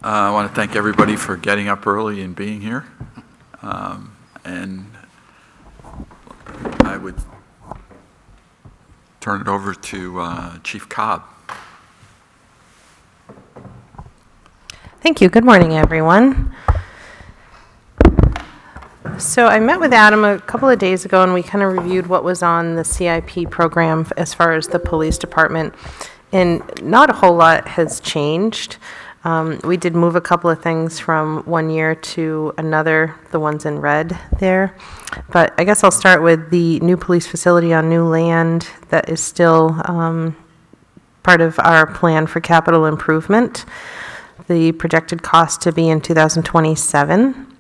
I want to thank everybody for getting up early and being here. And I would turn it over to Chief Cobb. Thank you. Good morning, everyone. So I met with Adam a couple of days ago, and we kind of reviewed what was on the CIP program as far as the police department, and not a whole lot has changed. We did move a couple of things from one year to another, the ones in red there. But I guess I'll start with the new police facility on new land that is still part of our plan for capital improvement. The projected cost to be in 2027.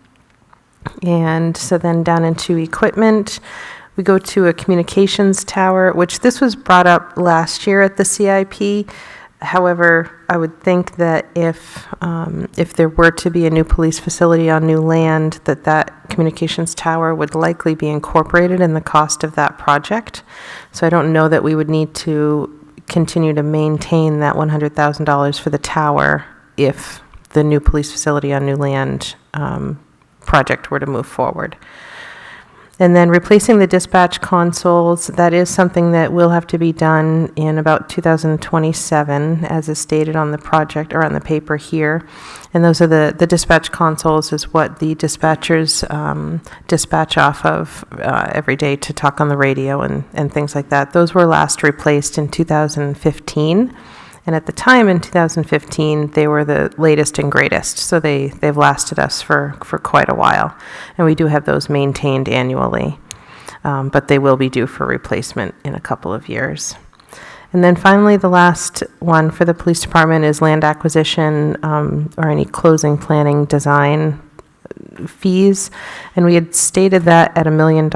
And so then down into equipment, we go to a communications tower, which this was brought up last year at the CIP. However, I would think that if there were to be a new police facility on new land, that communications tower would likely be incorporated in the cost of that project. So I don't know that we would need to continue to maintain that $100,000 for the tower if the new police facility on new land project were to move forward. And then replacing the dispatch consoles, that is something that will have to be done in about 2027, as is stated on the project or on the paper here. And those are the dispatch consoles is what the dispatchers dispatch off of every day to talk on the radio and things like that. Those were last replaced in 2015. And at the time in 2015, they were the latest and greatest. So they've lasted us for quite a while. And we do have those maintained annually. But they will be due for replacement in a couple of years. And then finally, the last one for the police department is land acquisition or any closing planning design fees. And we had stated that at $1 million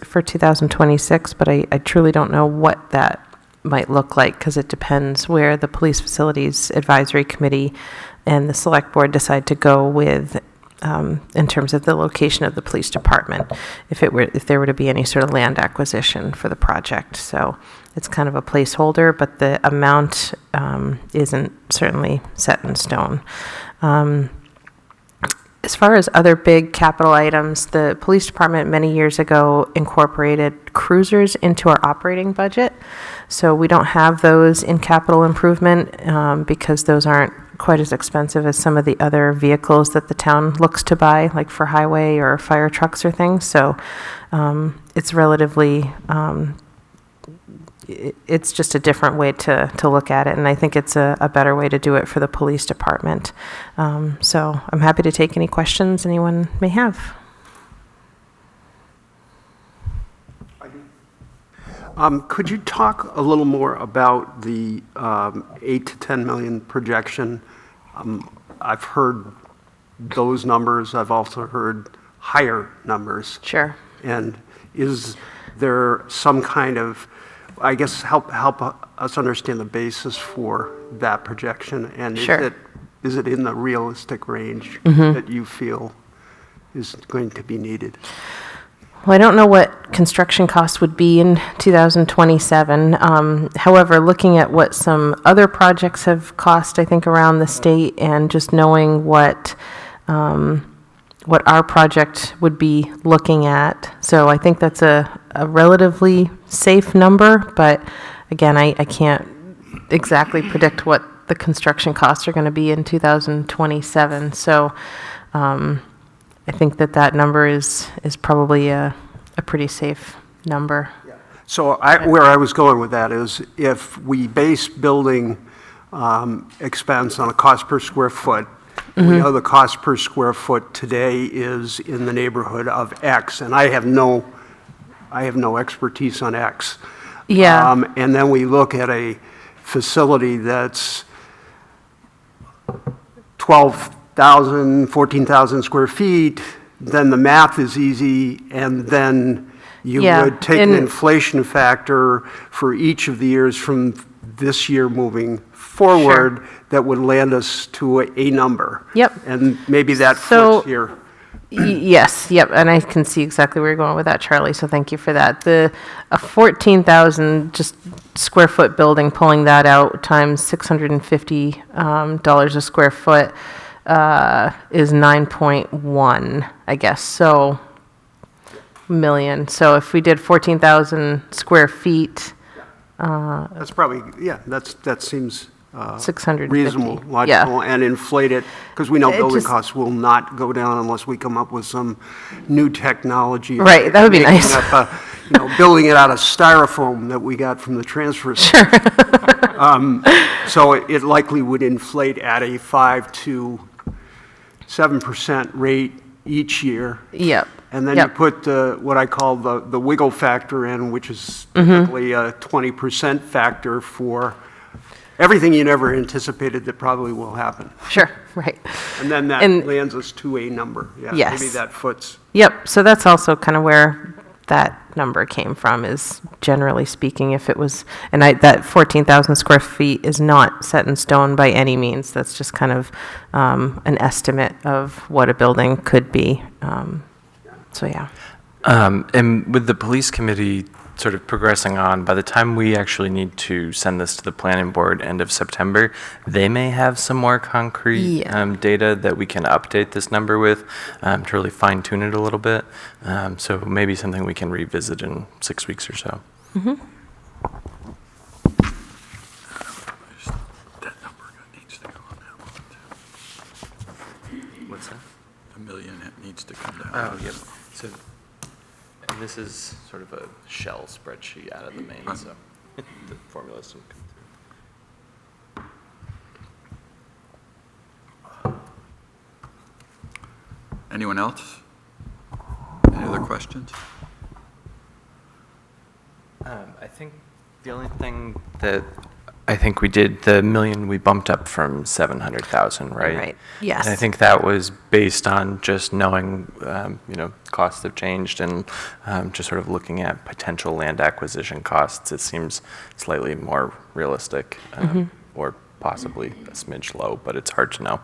for 2026, but I truly don't know what that might look like, because it depends where the Police Facilities Advisory Committee and the Select Board decide to go with in terms of the location of the police department, if there were to be any sort of land acquisition for the project. So it's kind of a placeholder, but the amount isn't certainly set in stone. As far as other big capital items, the police department many years ago incorporated cruisers into our operating budget. So we don't have those in capital improvement because those aren't quite as expensive as some of the other vehicles that the town looks to buy, like for highway or fire trucks or things. So it's relatively, it's just a different way to look at it. And I think it's a better way to do it for the police department. So I'm happy to take any questions anyone may have. Could you talk a little more about the 8 to 10 million projection? I've heard those numbers. I've also heard higher numbers. Sure. And is there some kind of, I guess, help us understand the basis for that projection? And Sure. is it in the realistic range that you feel is going to be needed? Well, I don't know what construction costs would be in 2027. However, looking at what some other projects have cost, I think, around the state, and just knowing what our project would be looking at. So I think that's a relatively safe number, but again, I can't exactly predict what the construction costs are going to be in 2027. So I think that number is probably a pretty safe number. Yeah. So where I was going with that is, if we base building expense on a cost per square foot, we know the cost per square foot today is in the neighborhood of X, and I have no expertise on X. Yeah. And then we look at a facility that's 12,000, 14,000 square feet, then the math is easy, and then you would take an inflation factor for each of the years from this year moving forward. Sure. That would land us to a number. Yep. And maybe that fits here. Yes, yep, and I can see exactly where you're going with that, Charlie, so thank you for that. A 14,000 just square foot building, pulling that out times $650 a square foot, is 9.1, I guess, so million. So if we did 14,000 square feet, That's probably, yeah, that seems 650. reasonable, Yeah. logical, and inflate it, because we know It building just- costs will not go down unless we come up with some new technology. Right, that would be Making nice. up building it out of styrofoam that we got from the transfer station. So it likely would inflate at a 5 to 7% rate each year. Yep. And then you Yep. put what I call the wiggle factor in, which is Mm-hmm. typically a 20% factor for everything you never anticipated that probably will happen. Sure, right. And then that And- lands us to a number. Yeah, Yes. maybe that foots. Yep, so that's also kind of where that number came from, is generally speaking, if it was, and that 14,000 square feet is not set in stone by any means. That's just kind of an estimate of what a building could be. So, yeah. And with the police committee sort of progressing on, by the time we actually need to send this to the planning board end of September, they may have some more concrete Yeah. data that we can update this number with to really fine tune it a little bit. So maybe something we can revisit in 6 weeks or so. That number needs to go on that one, too. What's that? The million, it needs to come down. Oh, yep. So, and this is sort of a shell spreadsheet out of the main, so the formulas don't come through. Anyone else? Any other questions? I think the only thing that I think we did, the million we bumped up from 700,000, right? Right, yes. And I think that was based on just knowing, costs have changed and just sort of looking at potential land acquisition costs. It seems slightly more realistic or possibly a smidge low, but it's hard to know.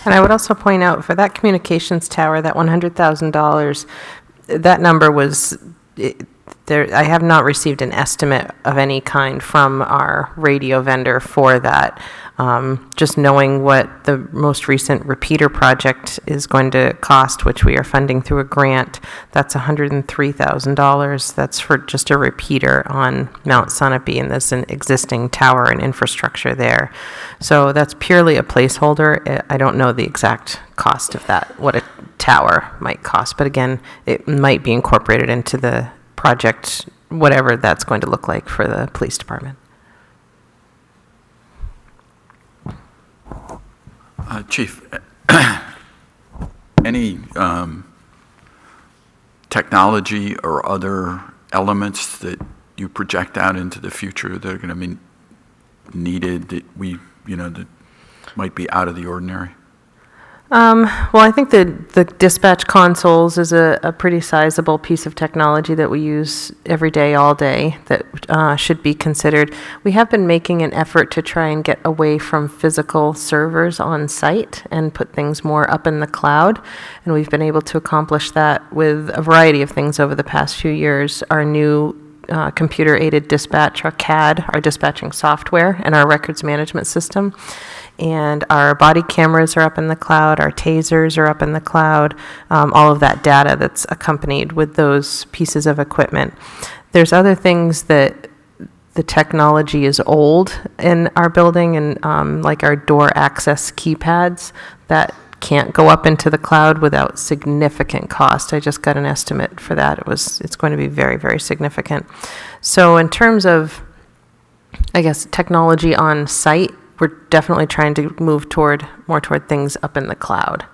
And I would also point out, for that communications tower, that $100,000, that number was, there, I have not received an estimate of any kind from our radio vendor for that. Just knowing what the most recent repeater project is going to cost, which we are funding through a grant, that's $103,000. That's for just a repeater on Mount Sunapee, and there's an existing tower and infrastructure there. So that's purely a placeholder. I don't know the exact cost of that, what a tower might cost, but again, it might be incorporated into the project, whatever that's going to look like for the police department. Chief, any technology or other elements that you project out into the future that are going to be needed that that might be out of the ordinary? Well, I think the dispatch consoles is a pretty sizable piece of technology that we use every day, all day, that should be considered. We have been making an effort to try and get away from physical servers on site and put things more up in the cloud, and we've been able to accomplish that with a variety of things over the past few years. Our new computer-aided dispatch, our CAD, our dispatching software, and our records management system. And our body cameras are up in the cloud, our tasers are up in the cloud, all of that data that's accompanied with those pieces of equipment. There's other things that the technology is old in our building, and like our door access keypads that can't go up into the cloud without significant cost. I just got an estimate for that. It's going to be very, very significant. So in terms of, I guess, technology on site, we're definitely trying to move more toward things up in the cloud.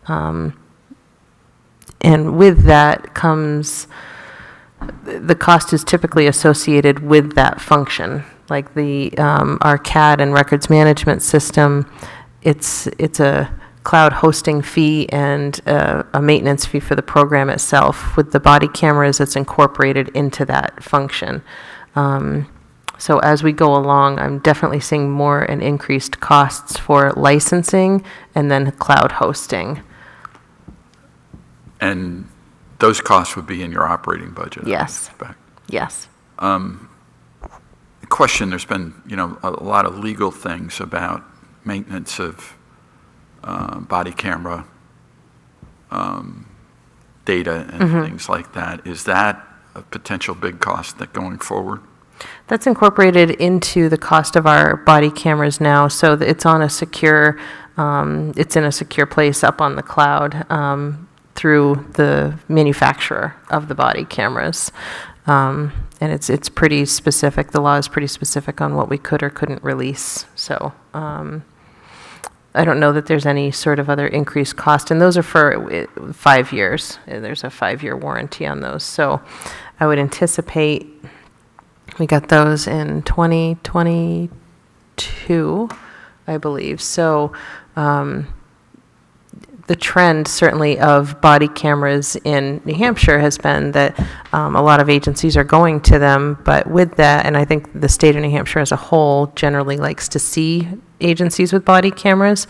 And with that comes, the cost is typically associated with that function. Like our CAD and records management system, it's a cloud hosting fee and a maintenance fee for the program itself. With the body cameras, it's incorporated into that function. So as we go along, I'm definitely seeing more and increased costs for licensing and then cloud hosting. And those costs would be in your operating budget, I Yes. expect. Yes. The question, there's been, a lot of legal things about maintenance of body camera data and things like that. Is that a potential big cost that going forward? That's incorporated into the cost of our body cameras now, so it's on a secure, it's in a secure place up on the cloud through the manufacturer of the body cameras. And it's pretty specific. The law is pretty specific on what we could or couldn't release. So I don't know that there's any sort of other increased cost, and those are for 5 years. There's a 5-year warranty on those. So I would anticipate we got those in 2022, I believe. So the trend certainly of body cameras in New Hampshire has been that a lot of agencies are going to them, but with that, and I think the state of New Hampshire as a whole generally likes to see agencies with body cameras.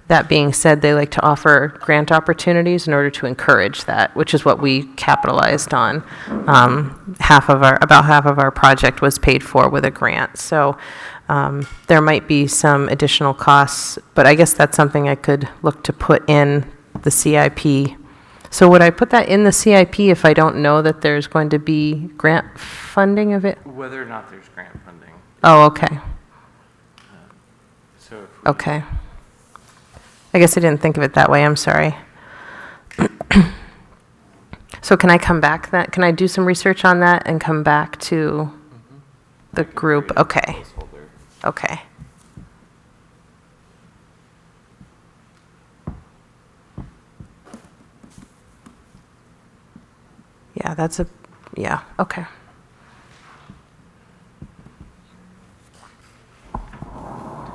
That being said, they like to offer grant opportunities in order to encourage that, which is what we capitalized on. About half of our project was paid for with a grant. So there might be some additional costs, but I guess that's something I could look to put in the CIP. So would I put that in the CIP if I don't know that there's going to be grant funding of it? Whether or not there's grant funding. Oh, okay. So if we, Okay. I guess I didn't think of it that way. I'm sorry. So can I come back that? Can I do some research on that and come back to the group? Okay. Okay. Yeah, yeah, okay.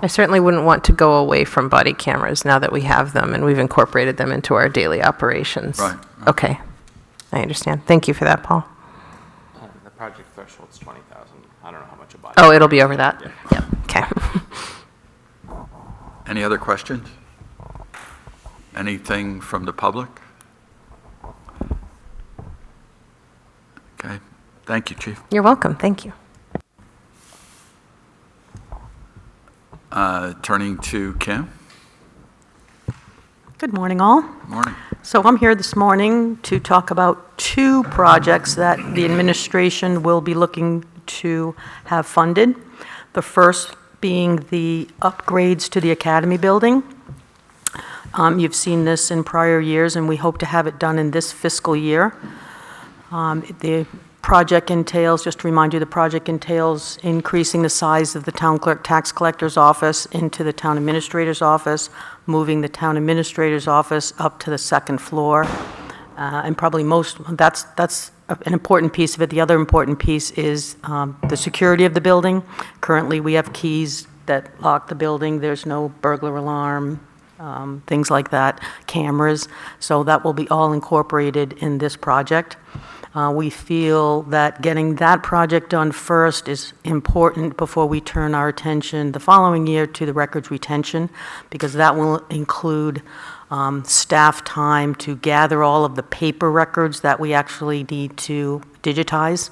I certainly wouldn't want to go away from body cameras now that we have them and we've incorporated them into our daily operations. Right. Okay, I understand. Thank you for that, Paul. the project threshold's 20,000. I don't know how much a body. Oh, it'll be over that? Yeah. Yep, okay. Any other questions? Anything from the public? Okay, thank you, Chief. You're welcome, thank you. Turning to Kim. Good morning, all. Morning. So I'm here this morning to talk about 2 projects that the administration will be looking to have funded. The first being the upgrades to the Academy building. You've seen this in prior years, and we hope to have it done in this fiscal year. The project entails, just to remind you, the project entails increasing the size of the town clerk tax collector's office into the town administrator's office, moving the town administrator's office up to the 2nd floor. And probably that's an important piece of it. The other important piece is the security of the building. Currently, we have keys that lock the building. There's no burglar alarm, things like that, cameras. So that will be all incorporated in this project. We feel that getting that project done first is important before we turn our attention the following year to the records retention, because that will include staff time to gather all of the paper records that we actually need to digitize.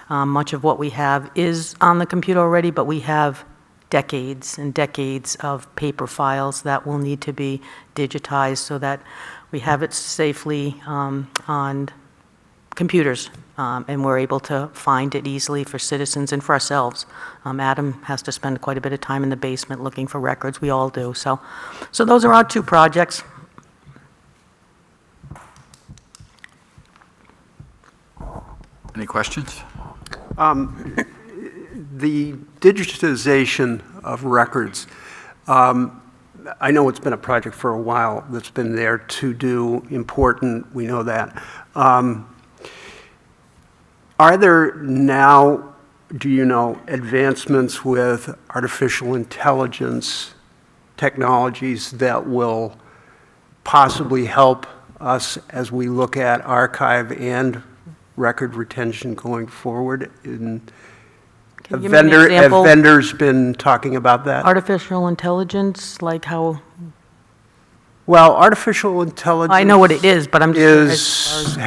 Much of what we have is on the computer already, but we have decades and decades of paper files that will need to be digitized so that we have it safely on computers, and we're able to find it easily for citizens and for ourselves. Adam has to spend quite a bit of time in the basement looking for records. We all do. So those are our 2 projects. Any questions? The digitization of records, I know it's been a project for a while that's been there to do important, we know that. Are there now, do you know, advancements with artificial intelligence technologies that will possibly help us as we look at archive and record retention going forward? Can you give me an example? Have vendors been talking about that? Artificial intelligence, like how? Well, artificial intelligence. I know what it is, but I'm just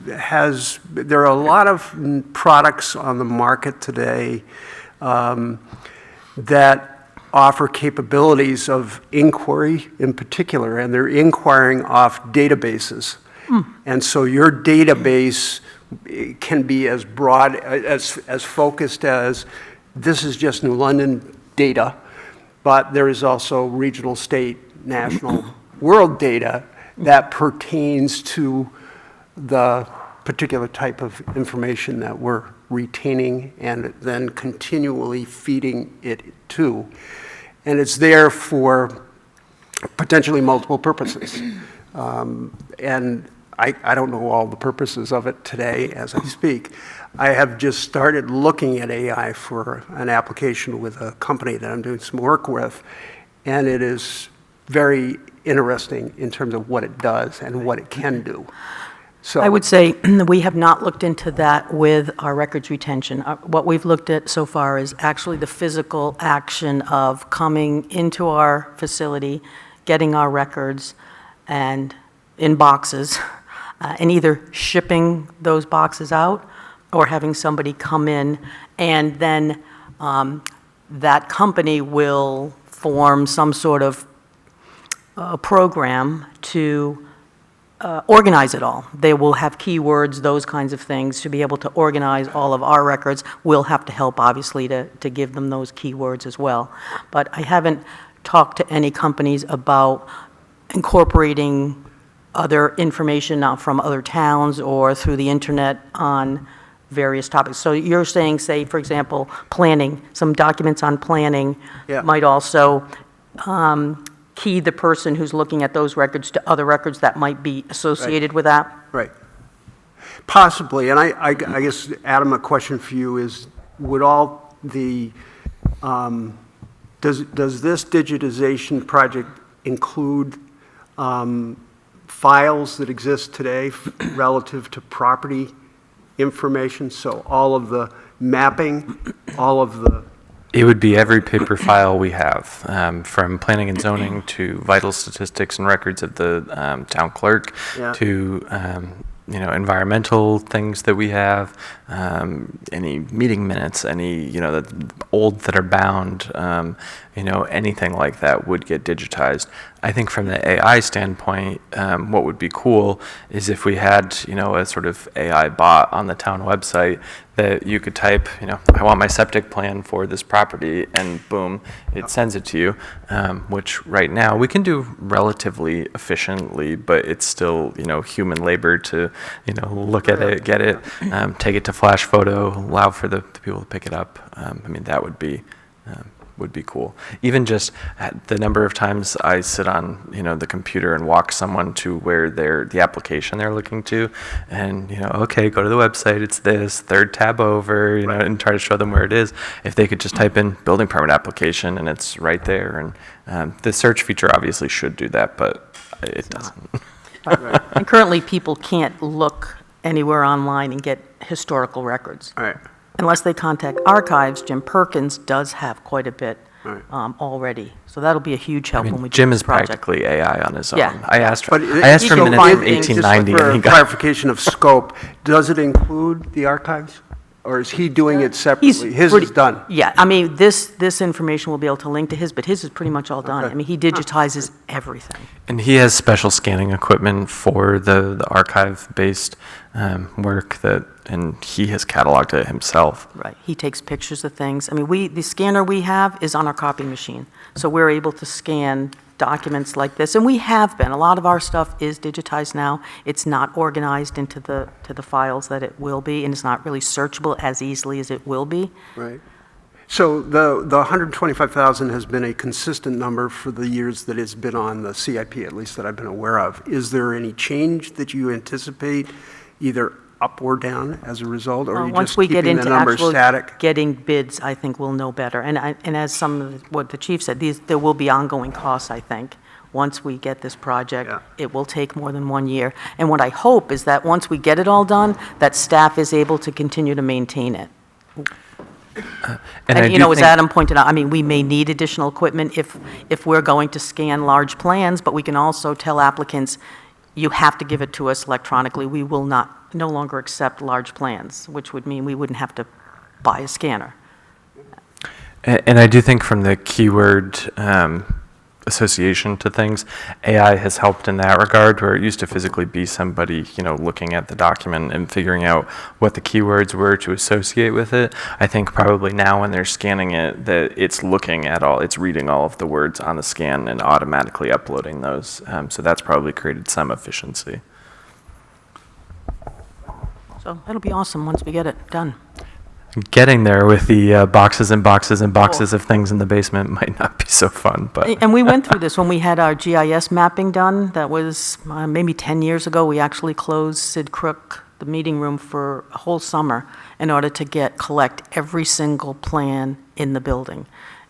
there are a lot of products on the market today that offer capabilities of inquiry in particular, and they're inquiring off databases. And so your database can be as broad, as focused as this is just New London data, but there is also regional, state, national, world data that pertains to the particular type of information that we're retaining and then continually feeding it to. And it's there for potentially multiple purposes. And I don't know all the purposes of it today as I speak. I have just started looking at AI for an application with a company that I'm doing some work with, and it is very interesting in terms of what it does and what it can do. So I would say we have not looked into that with our records retention. What we've looked at so far is actually the physical action of coming into our facility, getting our records and in boxes, and either shipping those boxes out or having somebody come in, and then that company will form some sort of program to organize it all. They will have keywords, those kinds of things, to be able to organize all of our records. We'll have to help, obviously, to give them those keywords as well. But I haven't talked to any companies about incorporating other information from other towns or through the internet on various topics. So you're saying, say, for example, planning, some documents on planning Yeah. might also key the person who's looking at those records to other records that might be associated with that? Right. Possibly, and I guess, Adam, a question for you is, would all the, does this digitization project include files that exist today relative to property information? So all of the mapping, all of the... It would be every paper file we have, from planning and zoning to vital statistics and records of the town clerk, Yeah. to environmental things that we have, any meeting minutes, any the old that are bound, anything like that would get digitized. I think from the AI standpoint, what would be cool is if we had a sort of AI bot on the town website that you could type, I want my septic plan for this property, and boom, it sends it to you, which right now we can do relatively efficiently, but it's still, human labor to, look at it, get it, take it to flash photo, allow for the people to pick it up. That would be cool. Even just the number of times I sit on, the computer and walk someone to where the application they're looking to, and, okay, go to the website, it's this, third tab over, Right. and try to show them where it is. If they could just type in building permit application and it's right there. And the search feature obviously should do that, but it doesn't. And currently, people can't look anywhere online and get historical records. All right. Unless they contact archives. Jim Perkins does have quite a bit Right. already. So that'll be a huge help when we do Jim this is project. practically AI on his own. Yeah. I asked But he for can minutes find from things just 1890, Just and he for got... clarification of scope, does it include the archives? Or is he doing it separately? His pretty- is done. Yeah, this information will be able to link to his, but his is pretty much all done. Okay. He digitizes everything. And he has special scanning equipment for the archive-based work and he has cataloged it himself. Right. He takes pictures of things. The scanner we have is on our copy machine, so we're able to scan documents like this, and we have been. A lot of our stuff is digitized now. It's not organized into the files that it will be, and it's not really searchable as easily as it will be. Right. So the 125,000 has been a consistent number for the years that it's been on the CIP, at least that I've been aware of. Is there any change that you anticipate, either up or down as a result, or are you Once just we get keeping the into number actual static? getting bids, I think we'll know better. And as some of what the chief said, there will be ongoing costs, I think. Once we get this project, Yeah. it will take more than 1 year. And what I hope is that once we get it all done, that staff is able to continue to maintain it. And I And, do as think- Adam pointed out, we may need additional equipment if we're going to scan large plans, but we can also tell applicants, you have to give it to us electronically. We will no longer accept large plans, which would mean we wouldn't have to buy a scanner. And I do think from the keyword association to things, AI has helped in that regard, where it used to physically be somebody, looking at the document and figuring out what the keywords were to associate with it. I think probably now when they're scanning it, that it's it's reading all of the words on the scan and automatically uploading those. So that's probably created some efficiency. So it'll be awesome once we get it done. Getting there with the boxes and boxes and boxes of things in the basement might not be so fun, but And we went through this when we had our GIS mapping done. That was maybe 10 years ago. We actually closed Sid Crook, the meeting room, for a whole summer in order to collect every single plan in the building.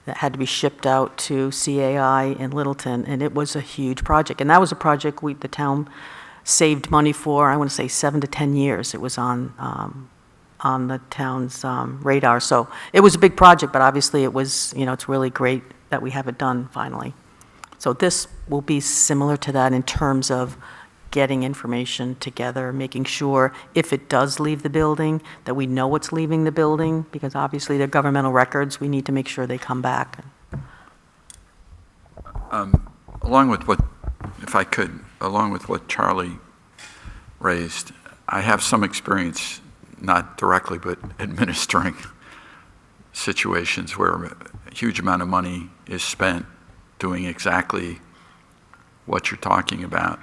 That had to be shipped out to CAI in Littleton, and it was a huge project. And that was a project the town saved money for, I want to say 7 to 10 years. It was on the town's radar. So it was a big project, but obviously it was, it's really great that we have it done finally. So this will be similar to that in terms of getting information together, making sure if it does leave the building, that we know it's leaving the building, because obviously they're governmental records. We need to make sure they come back. Along with what Charlie raised, I have some experience, not directly, but administering situations where a huge amount of money is spent doing exactly what you're talking about.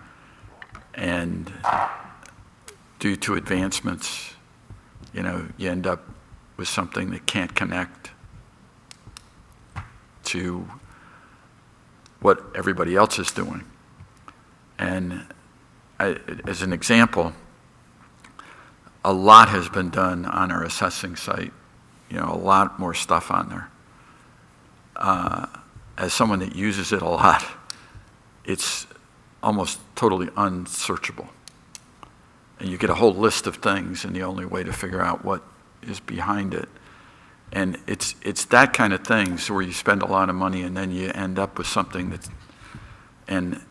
And due to advancements, you end up with something that can't connect to what everybody else is doing. And as an example, a lot has been done on our assessing site, a lot more stuff on there. As someone that uses it a lot, it's almost totally unsearchable. And you get a whole list of things, and the only way to figure out what is behind it. And it's that kind of things where you spend a lot of money and then you end up with something and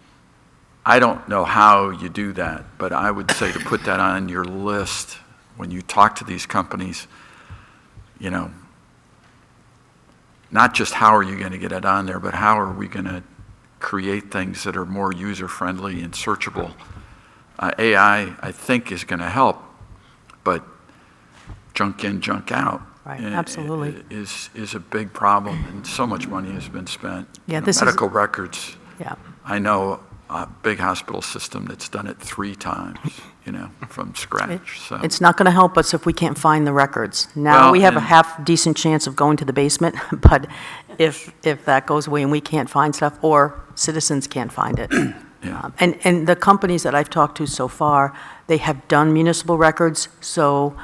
I don't know how you do that, but I would say to put that on your list when you talk to these companies, not just how are you going to get it on there, but how are we going to create things that are more user-friendly and searchable. AI, I think, is going to help, but junk in, junk out. Right, absolutely. Is a big problem, and so much money has been spent. Yeah, medical records. Yeah. I know a big hospital system that's done it 3 times, from scratch. So It's not going to help us if we can't find the records. Now Well, we have a and- half decent chance of going to the basement, but if that goes away and we can't find stuff, or citizens can't find it. Yeah. And the companies that I've talked to so far, they have done municipal records, so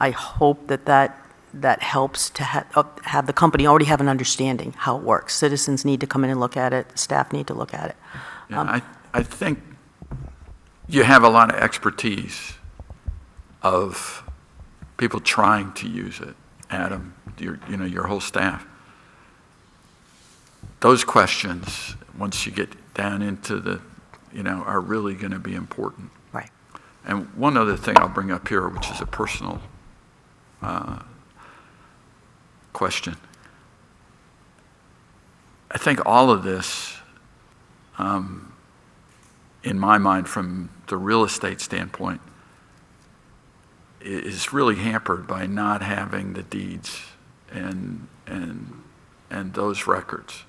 I hope that helps to have the company already have an understanding how it works. Citizens need to come in and look at it, staff need to look at it. Yeah, I think you have a lot of expertise of people trying to use it. Adam, your whole staff. Those questions, once you get down into the, are really going to be important. Right. And one other thing I'll bring up here, which is a personal question. I think all of this, in my mind, from the real estate standpoint, is really hampered by not having the deeds and those records.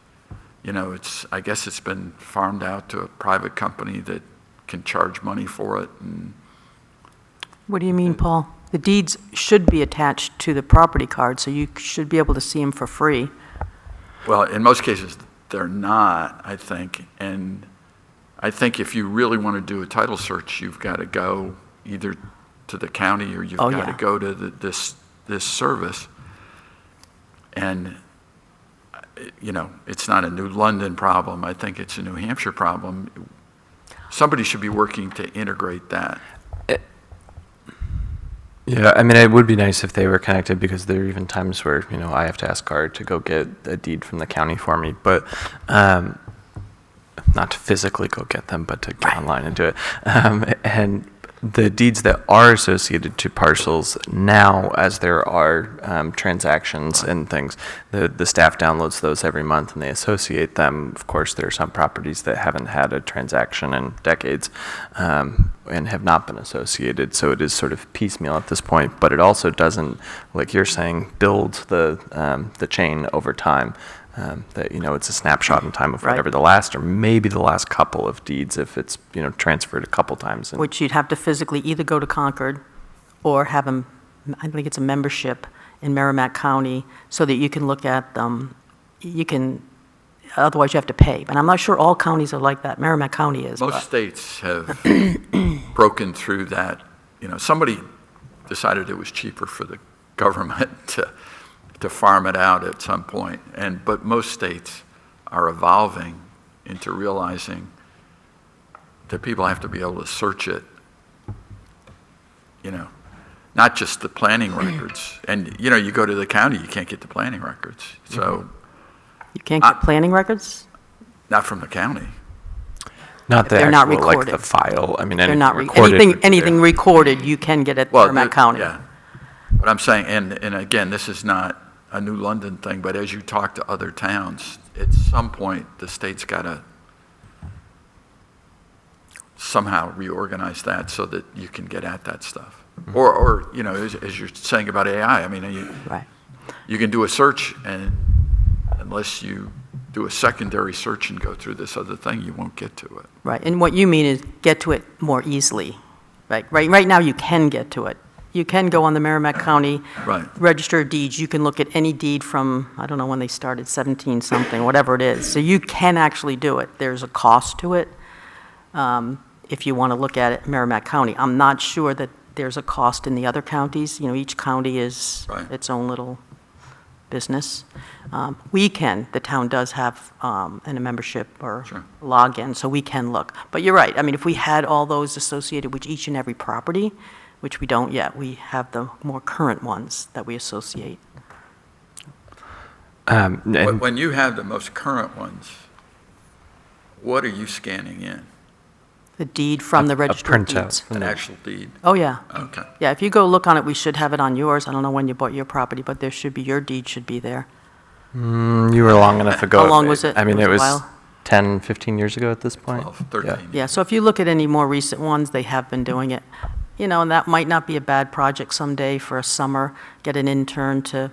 I guess it's been farmed out to a private company that can charge money for it. And What do you mean, Paul? The deeds should be attached to the property card, so you should be able to see them for free. well, in most cases, they're not, I think. And I think if you really want to do a title search, you've got to go either to the county or you've got to go to this service. And it's not a New London problem. I think it's a New Hampshire problem. Somebody should be working to integrate that. yeah, I mean, it would be nice if they were connected, because there are even times where, I have to ask Card to go get a deed from the county for me, but not to physically go get them, but to get online and do it. And The deeds that are associated to parcels now, as there are transactions and things, the staff downloads those every month and they associate them. Of course, there are some properties that haven't had a transaction in decades and have not been associated, so it is sort of piecemeal at this point, but it also doesn't, like you're saying, build the chain over time. That, you know, it's a snapshot in time of Right. whatever the last, or maybe the last couple of deeds if it's, you know, transferred a couple times. And Which you'd have to physically either go to Concord or have them, I think it's a membership in Merrimack County, so that you can look at them. You can, otherwise you have to pay. But I'm not sure all counties are like that. Merrimack County is. Most but- states have broken through that. You know, somebody decided it was cheaper for the government to farm it out at some point. But most states are evolving into realizing that people have to be able to search it, you know, not just the planning records. And, you know, you go to the county, you can't get the planning records. So, You can't get planning records? not from the county. not the They're not actual, like recorded. the file. I mean, They're anything not, recorded. would be anything there. recorded, you can get at Merrimack County. Yeah. But I'm saying, and again, this is not a New London thing, but as you talk to other towns, at some point, the state's got to somehow reorganize that so that you can get at that stuff. Or you know, as you're saying about AI, I mean, Right. you can do a search, and unless you do a secondary search and go through this other thing, you won't get to it. Right, and what you mean is get to it more easily. Right now, you can get to it. You can go on the Merrimack County Right. Register of Deeds. You can look at any deed from, I don't know when they started, 17-something, whatever it is. So you can actually do it. There's a cost to it if you want to look at it in Merrimack County. I'm not sure that there's a cost in the other counties. You know, each county is Right. its own little business. The town does have a membership or Sure. login, so we can look. But you're right, I mean, if we had all those associated with each and every property, which we don't yet, we have the more current ones that we associate. And When you have the most current ones, what are you scanning in? The deed from the Register of printout. Deeds. An actual deed? Oh, yeah. Okay. Yeah, if you go look on it, we should have it on yours. I don't know when you bought your property, but there should be, your deed should be there. you were long enough ago. How long was it? I mean, It it was a was while? 10, 15 years ago at this point. 12, Yeah. 13. Yeah, so if you look at any more recent ones, they have been doing it. You know, and that might not be a bad project someday for a summer, get an intern to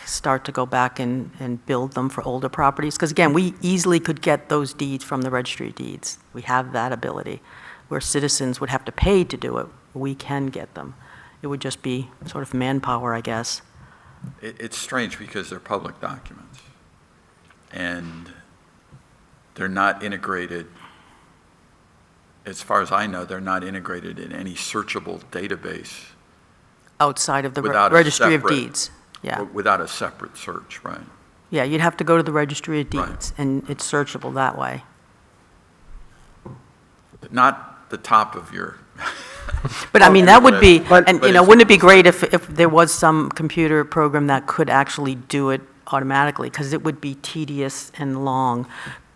start to go back and build them for older properties. Because again, we easily could get those deeds from the Registry of Deeds. We have that ability. Where citizens would have to pay to do it, we can get them. It would just be sort of manpower, I guess. It's strange because they're public documents, and they're not integrated, as far as I know, they're not integrated in any searchable database Outside of the Without a Registry of separate- Deeds. Yeah, without a separate search, right? yeah, you'd have to go to the Registry of Right. Deeds, and it's searchable that way. Not the top of your, But I mean, that would be, But- and, but you know, it's- wouldn't it be great if there was some computer program that could actually do it automatically? Because it would be tedious and long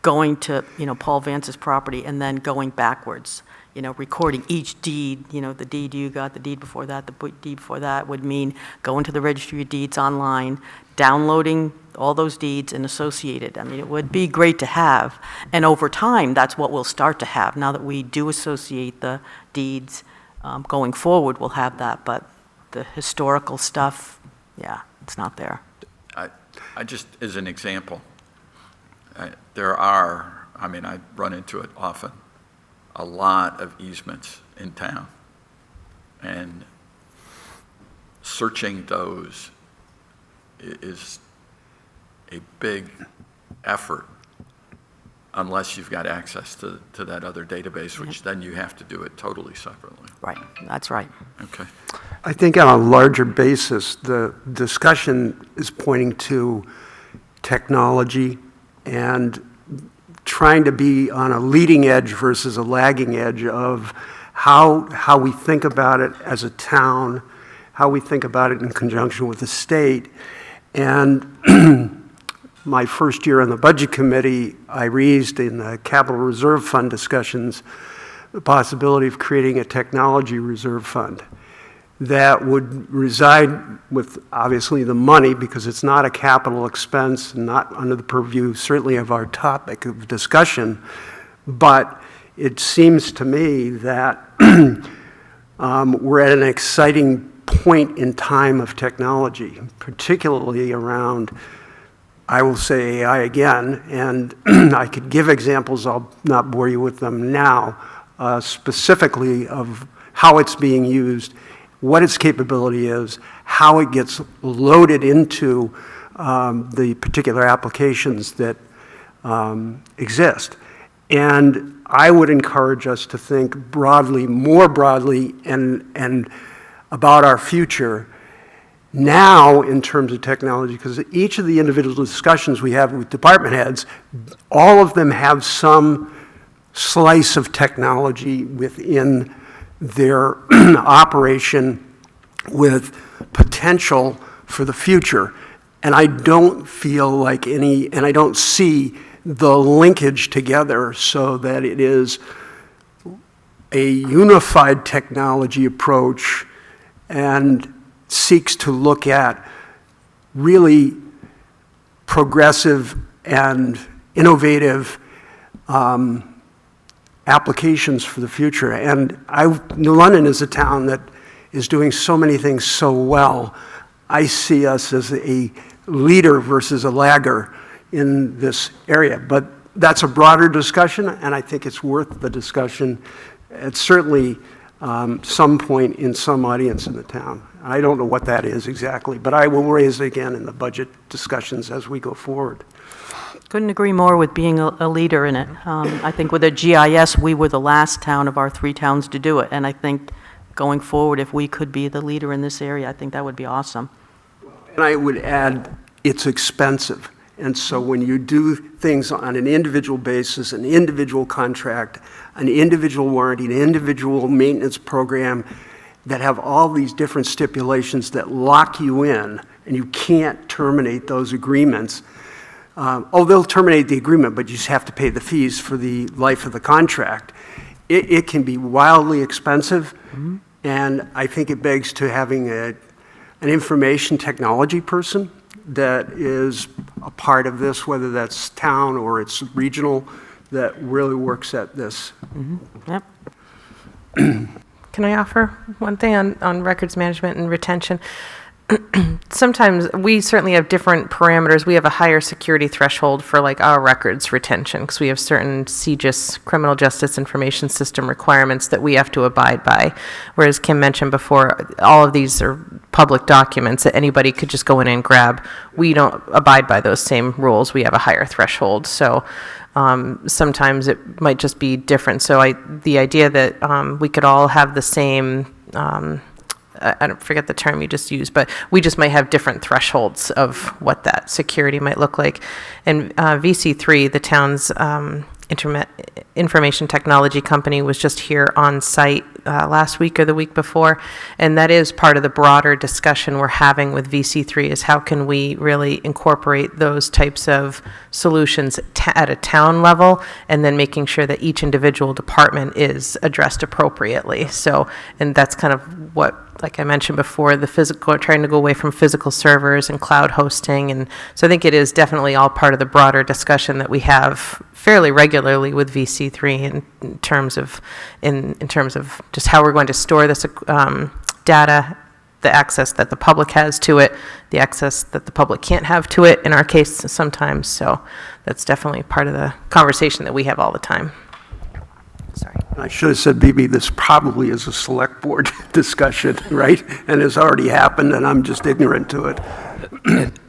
going to, you know, Paul Vance's property and then going backwards, you know, recording each deed, you know, the deed you got, the deed before that, the deed before that would mean going to the Registry of Deeds online, downloading all those deeds and associated. I mean, it would be great to have. And over time, that's what we'll start to have. Now that we do associate the deeds, going forward, we'll have that. But the historical stuff, yeah, it's not there. I just, as an example, there are, I mean, I run into it often, a lot of easements in town. And searching those is a big effort unless you've got access to that other database, which then you have to do it totally separately. Right, that's right. Okay. I think on a larger basis, the discussion is pointing to technology and trying to be on a leading edge versus a lagging edge of how we think about it as a town, how we think about it in conjunction with the state. And my first year on the Budget Committee, I raised in the Capital Reserve Fund discussions the possibility of creating a technology reserve fund that would reside with, obviously, the money, because it's not a capital expense, not under the purview, certainly, of our topic of discussion. But it seems to me that we're at an exciting point in time of technology, particularly around, I will say AI again, and I could give examples, I'll not bore you with them now, specifically of how it's being used, what its capability is, how it gets loaded into the particular applications that exist. And I would encourage us to think broadly, more broadly, and about our future now in terms of technology, because each of the individual discussions we have with department heads, all of them have some slice of technology within their operation with potential for the future. And I don't feel like and I don't see the linkage together so that it is a unified technology approach and seeks to look at really progressive and innovative applications for the future. And New London is a town that is doing so many things so well. I see us as a leader versus a lagger in this area. But that's a broader discussion, and I think it's worth the discussion at certainly some point in some audience in the town. I don't know what that is exactly, but I will raise it again in the budget discussions as we go forward. Couldn't agree more with being a leader in it. I think with the GIS, we were the last town of our 3 towns to do it, and I think going forward, if we could be the leader in this area, I think that would be awesome. And I would add, it's expensive. And so when you do things on an individual basis, an individual contract, an individual warranty, an individual maintenance program that have all these different stipulations that lock you in, and you can't terminate those agreements. They'll terminate the agreement, but you just have to pay the fees for the life of the contract. It can be wildly expensive, and I think it begs to having an information technology person that is a part of this, whether that's town or it's regional, that really works at this. Yep. Can I offer one thing on records management and retention? Sometimes we certainly have different parameters. We have a higher security threshold for like our records retention because we have certain CJIS, Criminal Justice Information System requirements that we have to abide by. Whereas Kim mentioned before, all of these are public documents that anybody could just go in and grab. We don't abide by those same rules. We have a higher threshold. So sometimes it might just be different. So the idea that we could all have the same I don't forget the term you just used, but we just might have different thresholds of what that security might look like. And VC3, the town's information technology company, was just here on site last week or the week before, and that is part of the broader discussion we're having with VC3 is how can we really incorporate those types of solutions at a town level, and then making sure that each individual department is addressed appropriately. So, and that's kind of what, like I mentioned before, the physical, trying to go away from physical servers and cloud hosting. And so I think it is definitely all part of the broader discussion that we have fairly regularly with VC3 in terms of just how we're going to store this data, the access that the public has to it, the access that the public can't have to it in our case sometimes. So that's definitely part of the conversation that we have all the time. Sorry. I should have said, BB, this probably is a select board discussion, right? And it's already happened, and I'm just ignorant to it.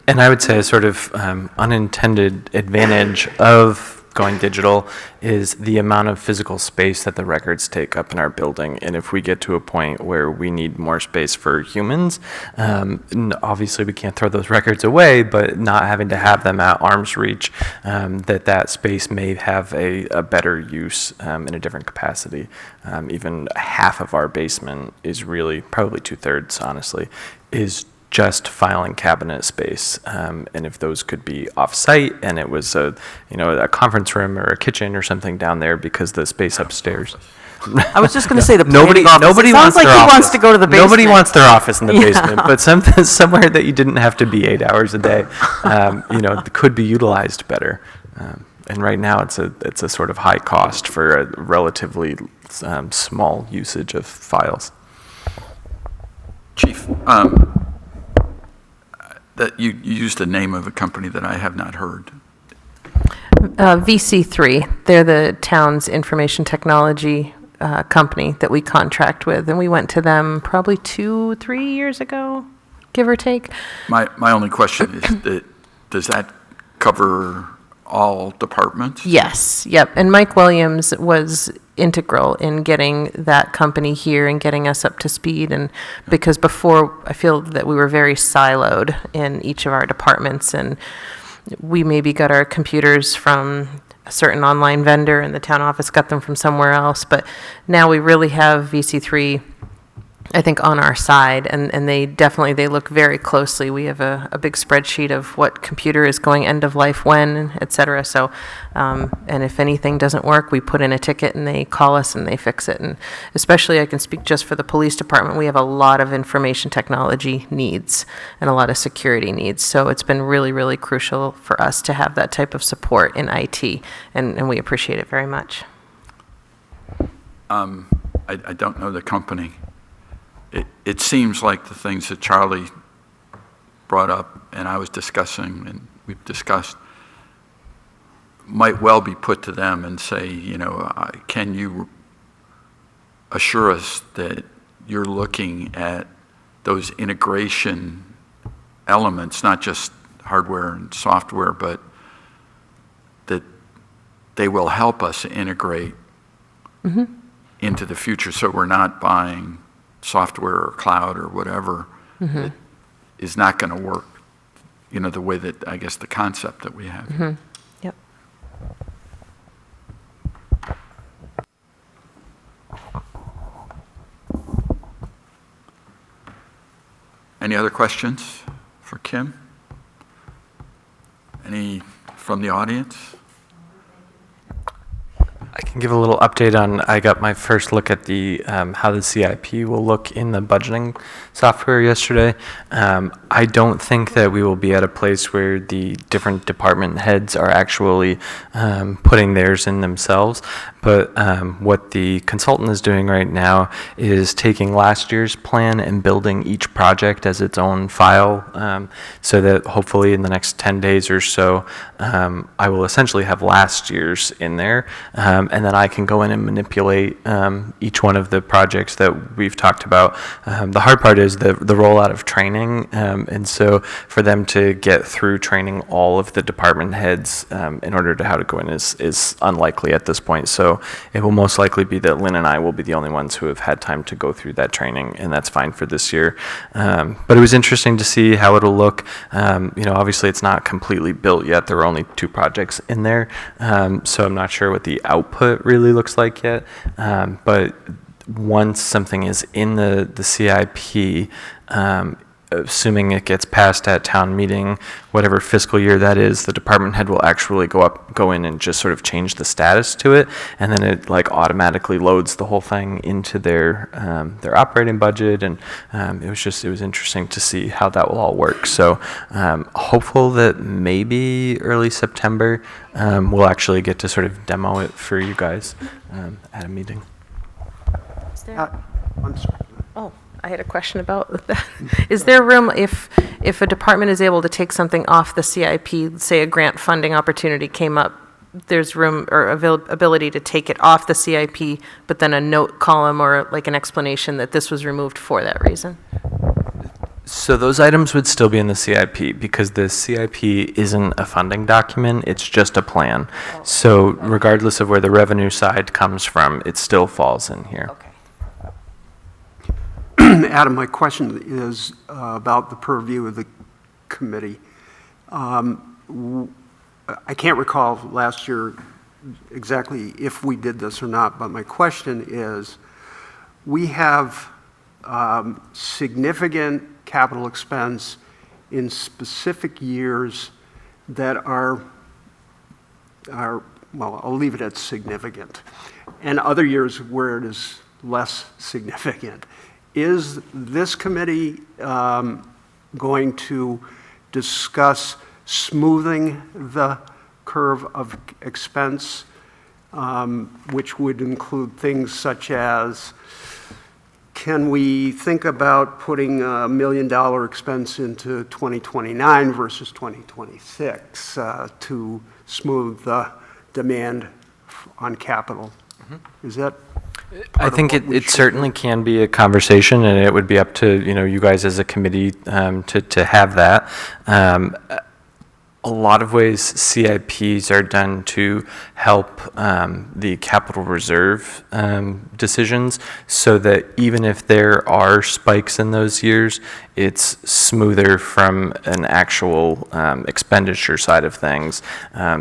And I would say a sort of unintended advantage of going digital is the amount of physical space that the records take up in our building. And if we get to a point where we need more space for humans, obviously we can't throw those records away, but not having to have them at arm's reach, that space may have a better use in a different capacity. Even half of our basement is really, probably 2/3, honestly, is just filing cabinet space, and if those could be off-site and it was a conference room or a kitchen or something down there because the space upstairs. I was just going to say the Nobody, planning office. nobody It sounds wants like their he office. wants to go to the basement. Nobody wants their office in the Yeah. basement, but somewhere that you didn't have to be 8 hours a day, could be utilized better. And right now, it's a sort of high cost for a relatively small usage of files. Chief, that you used the name of a company that I have not heard. VC3, they're the town's information technology company that we contract with, and we went to them probably 2-3 years ago, give or take. My only question is that, does that cover all departments? Yes, yep. And Mike Williams was integral in getting that company here and getting us up to speed. And because before, I feel that we were very siloed in each of our departments, and we maybe got our computers from a certain online vendor and the town office got them from somewhere else. But now we really have VC3, I think, on our side, and they look very closely. We have a big spreadsheet of what computer is going end of life when, et cetera. So, and if anything doesn't work, we put in a ticket and they call us and they fix it. And especially, I can speak just for the police department, we have a lot of information technology needs and a lot of security needs. So it's been really, really crucial for us to have that type of support in IT, and we appreciate it very much. I don't know the company. It seems like the things that Charlie brought up and I was discussing and we've discussed might well be put to them and say, can you assure us that you're looking at those integration elements, not just hardware and software, but that they will help us integrate into the future, so we're not buying software or cloud or whatever that is not going to work, the way that, I guess, the concept that we have. Yep. Any other questions for Kim? Any from the audience? I can give a little update on, I got my first look at the how the CIP will look in the budgeting software yesterday. I don't think that we will be at a place where the different department heads are actually putting theirs in themselves, but what the consultant is doing right now is taking last year's plan and building each project as its own file, so that hopefully in the next 10 days or so, I will essentially have last year's in there. And then I can go in and manipulate each one of the projects that we've talked about. The hard part is the rollout of training, and so for them to get through training all of the department heads in order to how to go in is unlikely at this point. So it will most likely be that Lynn and I will be the only ones who have had time to go through that training, and that's fine for this year. But it was interesting to see how it'll look. Obviously it's not completely built yet. There are only 2 projects in there, so I'm not sure what the output really looks like yet, but once something is in the CIP, assuming it gets passed at town meeting, whatever fiscal year that is, the department head will actually go in and just sort of change the status to it, and then it automatically loads the whole thing into their operating budget, and it was interesting to see how that will all work. So hopeful that maybe early September we'll actually get to sort of demo it for you guys at a meeting. I'm sorry. Oh, I had a question about that. Is there room, if a department is able to take something off the CIP, say a grant funding opportunity came up, there's room or ability to take it off the CIP, but then a note column or an explanation that this was removed for that reason? So those items would still be in the CIP because the CIP isn't a funding document, it's just a plan. So regardless of where the revenue side comes from, it still falls in here. Okay. Adam, my question is about the purview of the committee. I can't recall last year exactly if we did this or not, but my question is, we have significant capital expense in specific years that are well, I'll leave it at significant, and other years where it is less significant. Is this committee going to discuss smoothing the curve of expense, which would include things such as, can we think about putting $1 million expense into 2029 versus 2026 to smooth the demand on capital? Is that I think it certainly can be a conversation, and it would be up to, you guys as a committee to have that. A lot of ways CIPs are done to help the capital reserve decisions, so that even if there are spikes in those years, it's smoother from an actual expenditure side of things,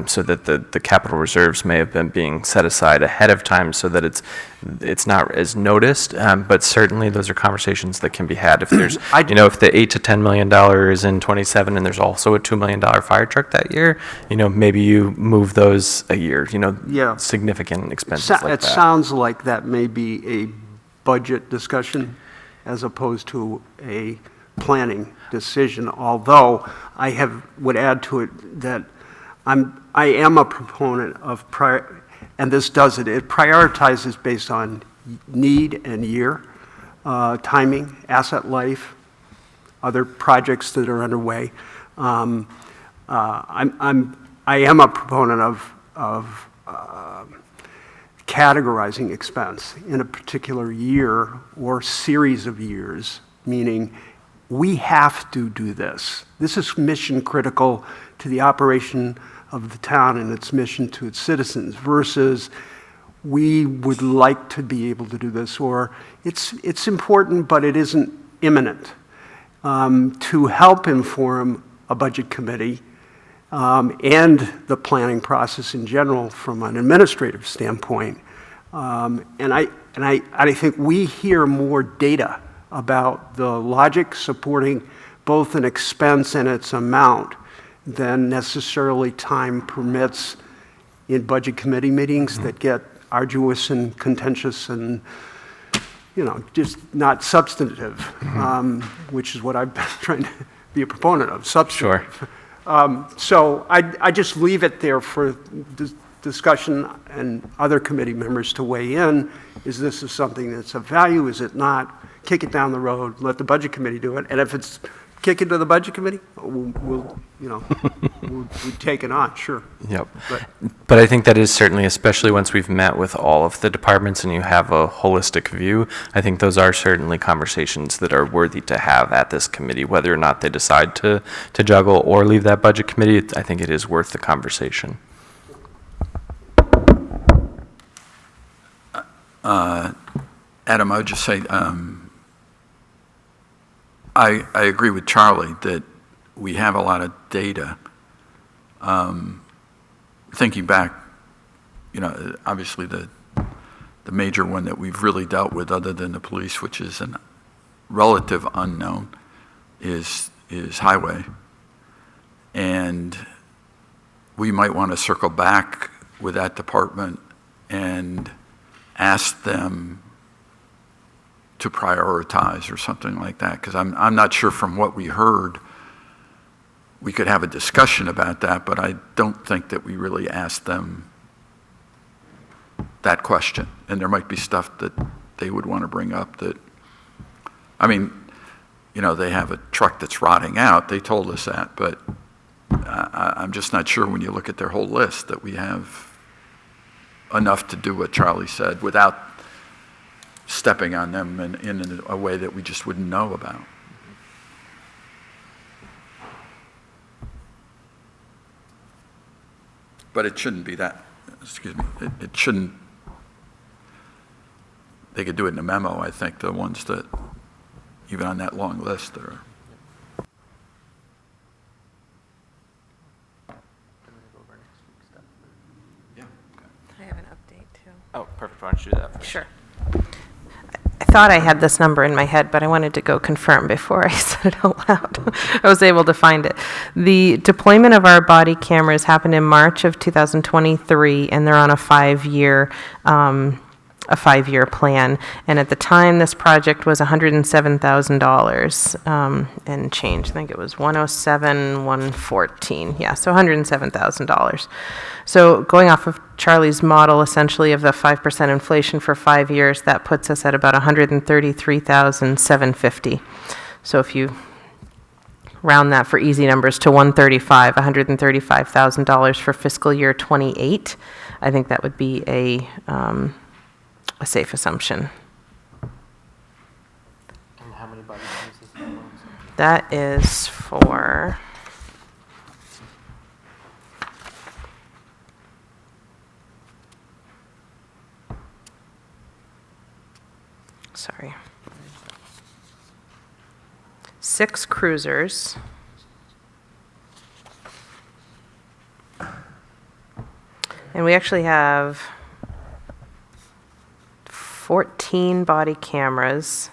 so that the capital reserves may have been being set aside ahead of time, so that it's not as noticed. But certainly those are conversations that can be had. If there's, if the $8 to $10 million is in 27 and there's also a $2 million fire truck that year, maybe you move those a year, Yeah. significant expenses like that. It sounds like that may be a budget discussion as opposed to a planning decision, although would add to it that I am a proponent of and this does it prioritizes based on need and year, timing, asset life, other projects that are underway. I am a proponent of categorizing expense in a particular year or series of years, meaning we have to do this. This is mission critical to the operation of the town and its mission to its citizens, versus we would like to be able to do this, or it's important but it isn't imminent. To help inform a budget committee and the planning process in general from an administrative standpoint. And I think we hear more data about the logic supporting both an expense and its amount than necessarily time permits in budget committee meetings that get arduous and contentious and, just not substantive, which is what I've been trying to be a proponent of, substantive. Sure. So I just leave it there for discussion and other committee members to weigh in. Is this something that's of value? Is it not? Kick it down the road. Let the budget committee do it. And if it's kick it to the budget committee, we'll take it on, sure. Yep. But I think that is certainly, especially once we've met with all of the departments and you have a holistic view, I think those are certainly conversations that are worthy to have at this committee. Whether or not they decide to juggle or leave that budget committee, I think it is worth the conversation. Adam, I would just say, I agree with Charlie that we have a lot of data. Thinking back, obviously the major one that we've really dealt with, other than the police, which is a relative unknown, is highway. And we might want to circle back with that department and ask them to prioritize or something like that, because I'm not sure from what we heard. We could have a discussion about that, but I don't think that we really asked them that question. And there might be stuff that they would want to bring up that, they have a truck that's rotting out. They told us that, but I'm just not sure when you look at their whole list that we have enough to do what Charlie said without stepping on them in a way that we just wouldn't know about. But it shouldn't be that, it shouldn't, they could do it in a memo, I think, the ones that, even on that long list, that are. I have an update too. Oh, perfect. Why don't you do that first? Sure. I thought I had this number in my head, but I wanted to go confirm before I said it out loud. I was able to find it. The deployment of our body cameras happened in March of 2023, and they're on a five-year plan. And at the time, this project was $107,000 and change. I think it was 107,114. Yeah, so $107,000. So going off of Charlie's model, essentially of the 5% inflation for 5 years, that puts us at about $133,750. So if you round that for easy numbers to $135,000 for fiscal year 28, I think that would be a safe assumption. And how many body cams is that? That is for... Sorry. 6 cruisers. And we actually have 14 body cameras,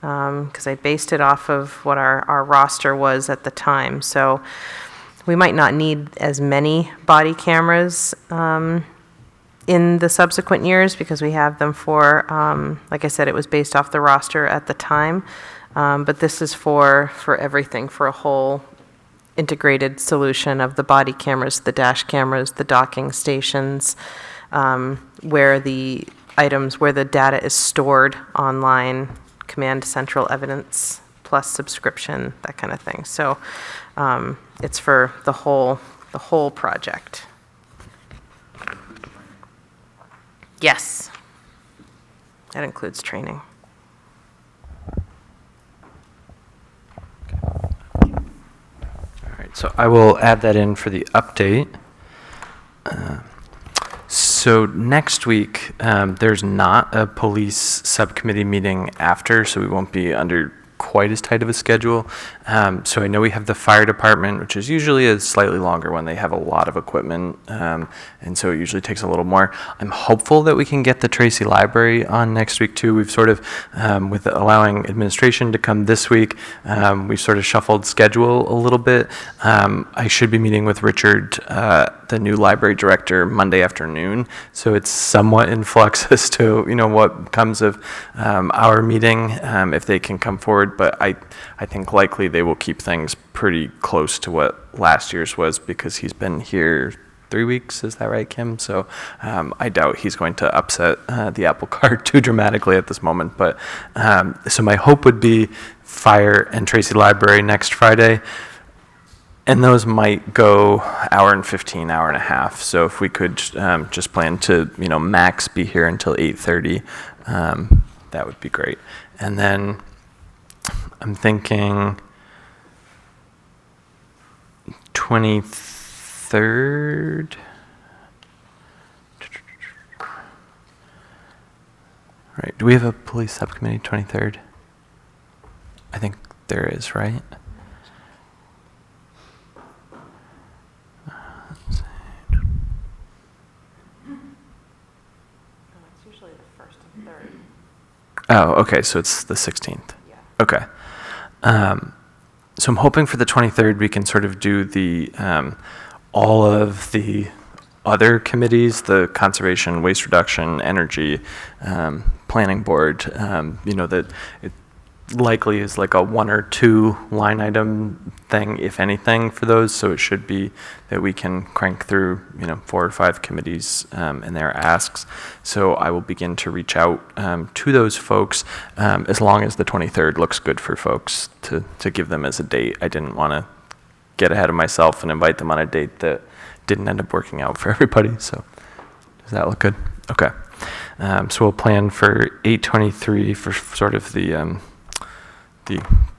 because I based it off of what our roster was at the time. So we might not need as many body cameras in the subsequent years, because we have them for, like I said, it was based off the roster at the time. But this is for everything, for a whole integrated solution of the body cameras, the dash cameras, the docking stations, where the items, where the data is stored online, command central evidence plus subscription, that kind of thing. So it's for the whole project. Yes, that includes training. All right, so I will add that in for the update. So next week, there's not a police subcommittee meeting after, so we won't be under quite as tight of a schedule. So I know we have the fire department, which is usually a slightly longer one. They have a lot of equipment, and so it usually takes a little more. I'm hopeful that we can get the Tracy Library on next week too. We've sort of, with allowing administration to come this week, we've sort of shuffled schedule a little bit. I should be meeting with Richard, the new library director, Monday afternoon. So it's somewhat in flux as to, what comes of our meeting, if they can come forward. But I think likely they will keep things pretty close to what last year's was, because he's been here 3 weeks. Is that right, Kim? So I doubt he's going to upset the apple cart too dramatically at this moment. But so my hope would be fire and Tracy Library next Friday. And those might go hour and 15, hour and a half. So if we could just plan to, max be here until 8:30, that would be great. And then I'm thinking 23rd. Right. Do we have a police subcommittee 23rd? I think there is, right? Oh, okay, so it's the 16th. Yeah. Okay. So I'm hoping for the 23rd we can sort of do the all of the other committees, the conservation, waste reduction, energy, planning board, that it likely is like a 1 or 2 line item thing, if anything, for those. So it should be that we can crank through, 4 or 5 committees and their asks. So I will begin to reach out to those folks as long as the 23rd looks good for folks to give them as a date. I didn't want to get ahead of myself and invite them on a date that didn't end up working out for everybody. So does that look good? Okay. So we'll plan for 8/23 for sort of the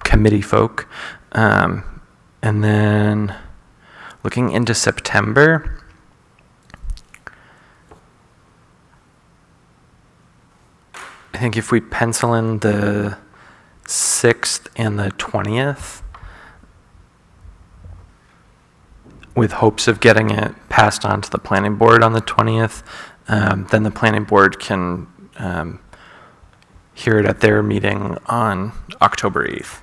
committee folk. And then looking into September, I think if we pencil in the 6th and the 20th, with hopes of getting it passed on to the planning board on the 20th, then the planning board can hear it at their meeting on October 8th.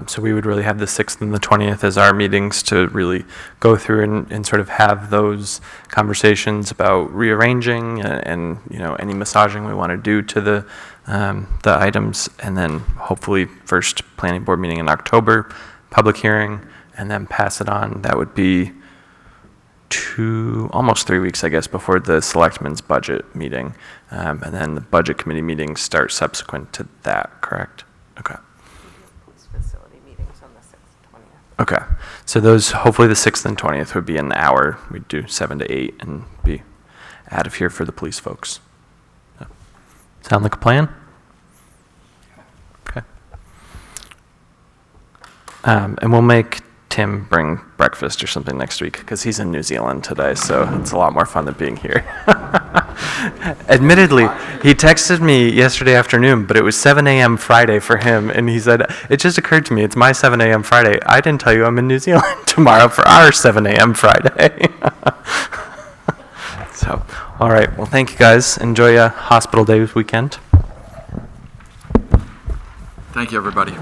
So we would really have the 6th and the 20th as our meetings to really go through and sort of have those conversations about rearranging and you know, any massaging we want to do to the items, and then hopefully first planning board meeting in October, public hearing, and then pass it on. That would be almost 3 weeks, I guess, before the selectmen's budget meeting, and then the budget committee meetings start subsequent to that, correct? Okay. Facility meetings on the 6th, 20th. Okay, so those, hopefully the 6th and 20th would be an hour. We'd do 7 to 8 and be out of here for the police folks. Sound like a plan? Okay. And we'll make Tim bring breakfast or something next week because he's in New Zealand today, so it's a lot more fun than being here. Admittedly, he texted me yesterday afternoon, but it was 7 a.m. Friday for him, and he said, it just occurred to me, it's my 7 a.m. Friday. I didn't tell you I'm in New Zealand tomorrow for our 7 a.m. Friday. So, all right, well, thank you guys. Enjoy a hospital day weekend. Thank you, everybody.